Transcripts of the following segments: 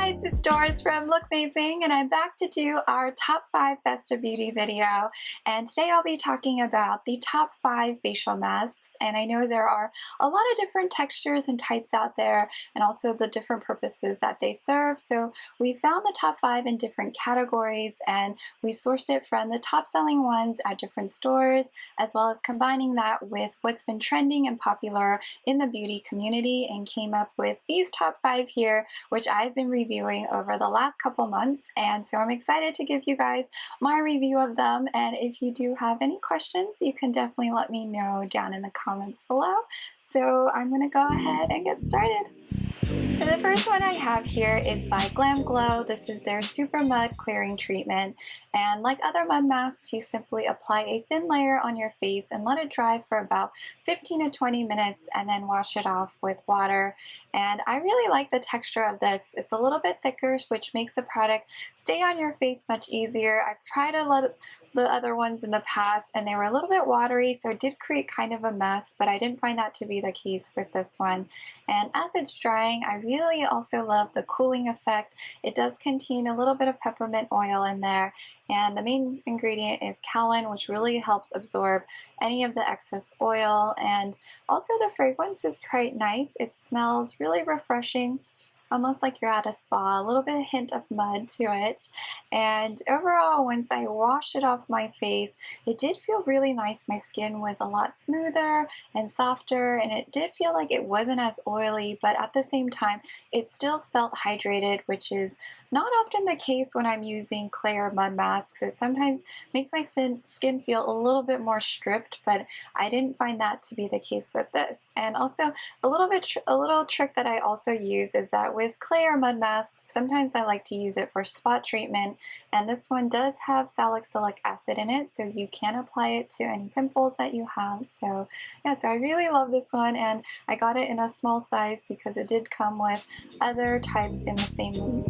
guys, it's Doris from LookMazing, and I'm back to do our top 5 best of beauty video. And today I'll be talking about the top 5 facial masks. And I know there are a lot of different textures and types out there, and also the different purposes that they serve. So we found the top 5 in different categories, and we sourced it from the top selling ones at different stores, as well as combining that with what's been trending and popular in the beauty community, and came up with these top 5 here, which I've been reviewing over the last couple months. And so I'm excited to give you guys my review of them. And if you do have any questions, you can definitely let me know down in the comments below. So I'm going to go ahead and get started. So the first one I have here is by Glam Glow. This is their Super Mud Clearing Treatment. And like other mud masks, you simply apply a thin layer on your face and let it dry for about 15 to 20 minutes and then wash it off with water. And I really like the texture of this. It's a little bit thicker, which makes the product stay on your face much easier. I've tried the other ones in the past and they were a little bit watery, so it did create kind of a mess, but I didn't find that to be the case with this one. And as it's drying, I really also love the cooling effect. It does contain a little bit of peppermint oil in there, and the main ingredient is kaolin, which really helps absorb any of the excess oil. And also the fragrance is quite nice. It smells really refreshing, almost like you're at a spa, a little bit of hint of mud to it. And overall, once I washed it off my face, it did feel really nice. My skin was a lot smoother and softer, and it did feel like it wasn't as oily, but at the same time, it still felt hydrated, which is not often the case when I'm using clay or mud masks. It sometimes makes my skin feel a little bit more stripped, but I didn't find that to be the case with this. And also a little trick that I also use is that with clay or mud masks, sometimes I like to use it for spot treatment, and this one does have salicylic acid in it, so you can apply it to any pimples that you have. So yeah, so I really love this one, and I got it in a small size because it did come with other types in the same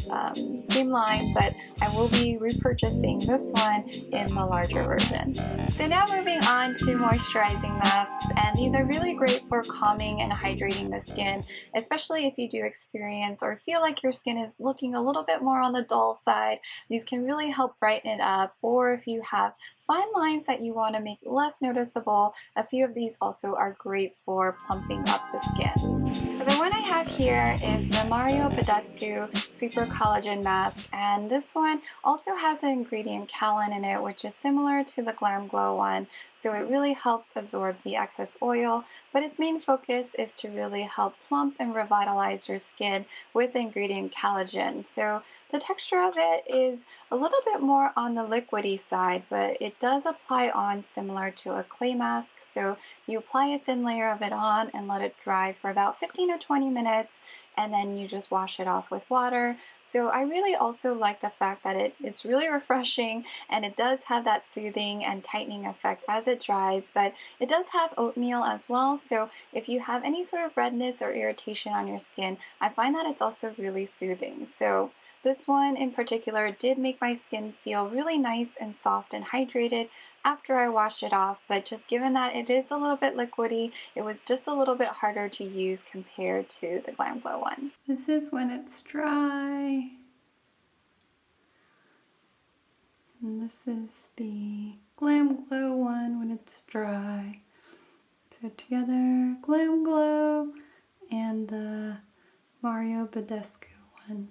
line, but I will be repurchasing this one in the larger version. So now moving on to moisturizing masks, and these are really great for calming and hydrating the skin, especially if you do experience or feel like your skin is looking a little bit more on the dull side. These can really help brighten it up, or if you have fine lines that you want to make less noticeable, a few of these also are great for plumping up the skin. So the one I have here is the Badescu Super Collagen Mask, and this one also has an ingredient kaolin in it, which is similar to the Glam Glow one. So it really helps absorb the excess oil, but its main focus is to really help plump and revitalize your skin with the ingredient collagen. So the texture of it is a little bit more on the liquidy side, but it does apply on similar to a clay mask. So you apply a thin layer of it on and let it dry for about 15 to 20 minutes, and then you just wash it off with water. So I really also like the fact that it's really refreshing, and it does have that soothing and tightening effect as it dries, but it does have oatmeal as well. So if you have any sort of redness or irritation on your skin, I find that it's also really soothing. So this one in particular did make my skin feel really nice and soft and hydrated after I washed it off, but just given that it is a little bit liquidy, it was just a little bit harder to use compared to the Glam Glow one. This is when it's dry. And this is the Glam Glow one when it's dry. So together, Glam Glow and the Badescu one.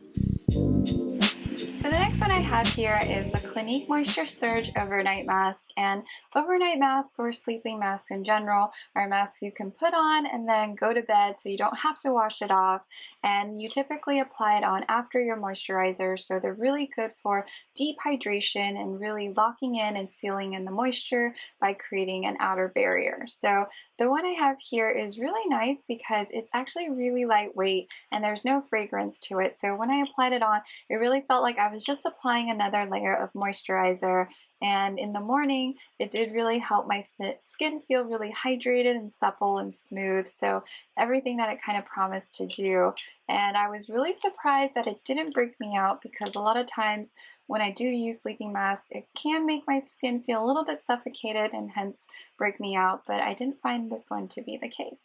So the next one I have here is the Clinique Moisture Surge Overnight Mask. And overnight masks, or sleeping masks in general, are masks you can put on and then go to bed so you don't have to wash it off. And you typically apply it on after your moisturizer, so they're really good for deep hydration and really locking in and sealing in the moisture by creating an outer barrier. So the one I have here is really nice because it's actually really lightweight and there's no fragrance to it. So when I applied it on, it really felt like I was just applying another layer of moisturizer. And in the morning, it did really help my skin feel really hydrated and supple and smooth. So everything that it kind of promised to do. And I was really surprised that it didn't break me out, because a lot of times when I do use sleeping masks, it can make my skin feel a little bit suffocated and hence break me out. But I didn't find this one to be the case.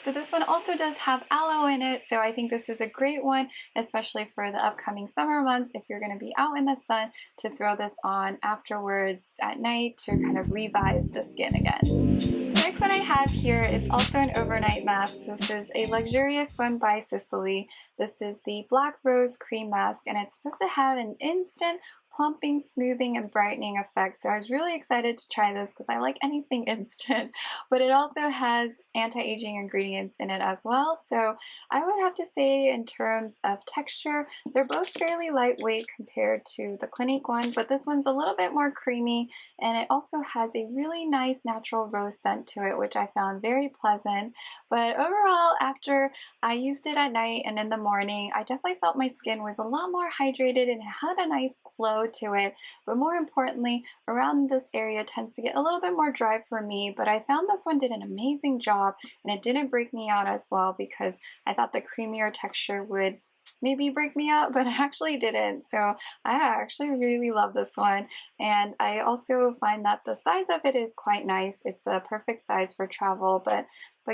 So this one also does have aloe in it, so I think this is a great one, especially for the upcoming summer months if you're going to be out in the sun, to throw this on afterwards at night to kind of revive the skin again. The next one I have here is also an overnight mask. This is a luxurious one by Sicily. This is the Black Rose Cream Mask, and it's supposed to have an instant plumping, smoothing, and brightening effect. So I was really excited to try this because I like anything instant, but it also has anti-aging ingredients in it as well. So I would have to say, in terms of texture, they're both fairly lightweight compared to the Clinique one, but this one's a little bit more creamy, and it also has a really nice natural rose scent to it, which I found very pleasant. But overall, after I used it at night and in the morning, I definitely felt my skin was a lot more hydrated and it had a nice glow to it. But more importantly, around this area tends to get a little bit more dry for me, but I found this one did an amazing job, and it didn't break me out as well, because I thought the creamier texture would maybe break me out, but it actually didn't. So I actually really love this one, and I also find that the size of it is quite nice. It's a perfect size for travel, but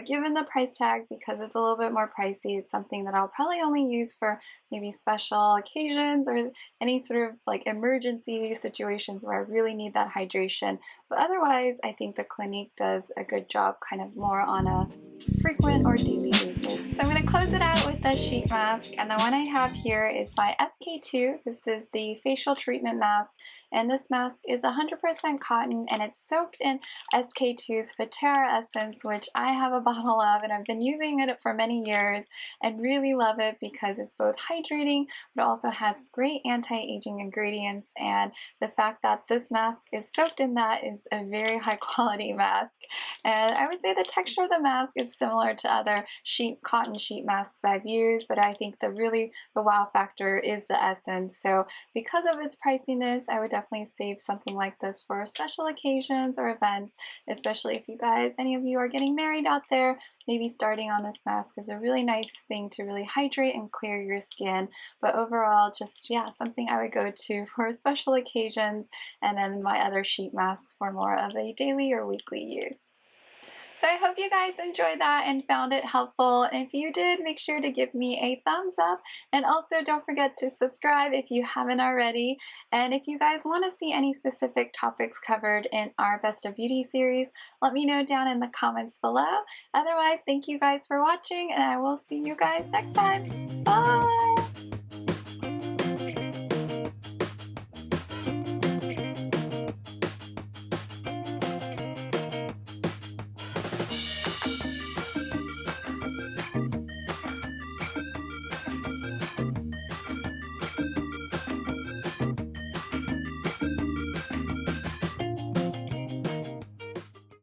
given the price tag, because it's a little bit more pricey, it's something that I'll probably only use for maybe special occasions or any sort of like emergency situations where I really need that hydration. But otherwise, I think the Clinique does a good job kind of more on a frequent or daily basis. So I'm going to close it out with the sheet mask, and the one I have here is by SK2. This is the facial treatment mask, and this mask is 100% cotton, and it's soaked in SK2's Fatera essence, which I have a bottle of, and I've been using it for many years and really love it because it's both hydrating but also has great anti-aging ingredients, and the fact that this mask is soaked in that is a very high quality mask. And I would say the texture of the mask is similar to other cotton sheet masks I've used, but I think the wow factor is the essence. So because of its priciness, I would definitely save something like this for special occasions or events, especially if any of you are getting married out there. Maybe starting on this mask is a really nice thing to really hydrate and clear your skin. But overall, just, yeah, something I would go to for special occasions, and then my other sheet masks for more of a daily or weekly use. So I hope you guys enjoyed that and found it helpful. And if you did, make sure to give me a thumbs up. And also don't forget to subscribe if you haven't already. And if you guys want to see any specific topics covered in our Best of Beauty series, let me know down in the comments below. Otherwise, thank you guys for watching, and I will see you guys next time. Bye!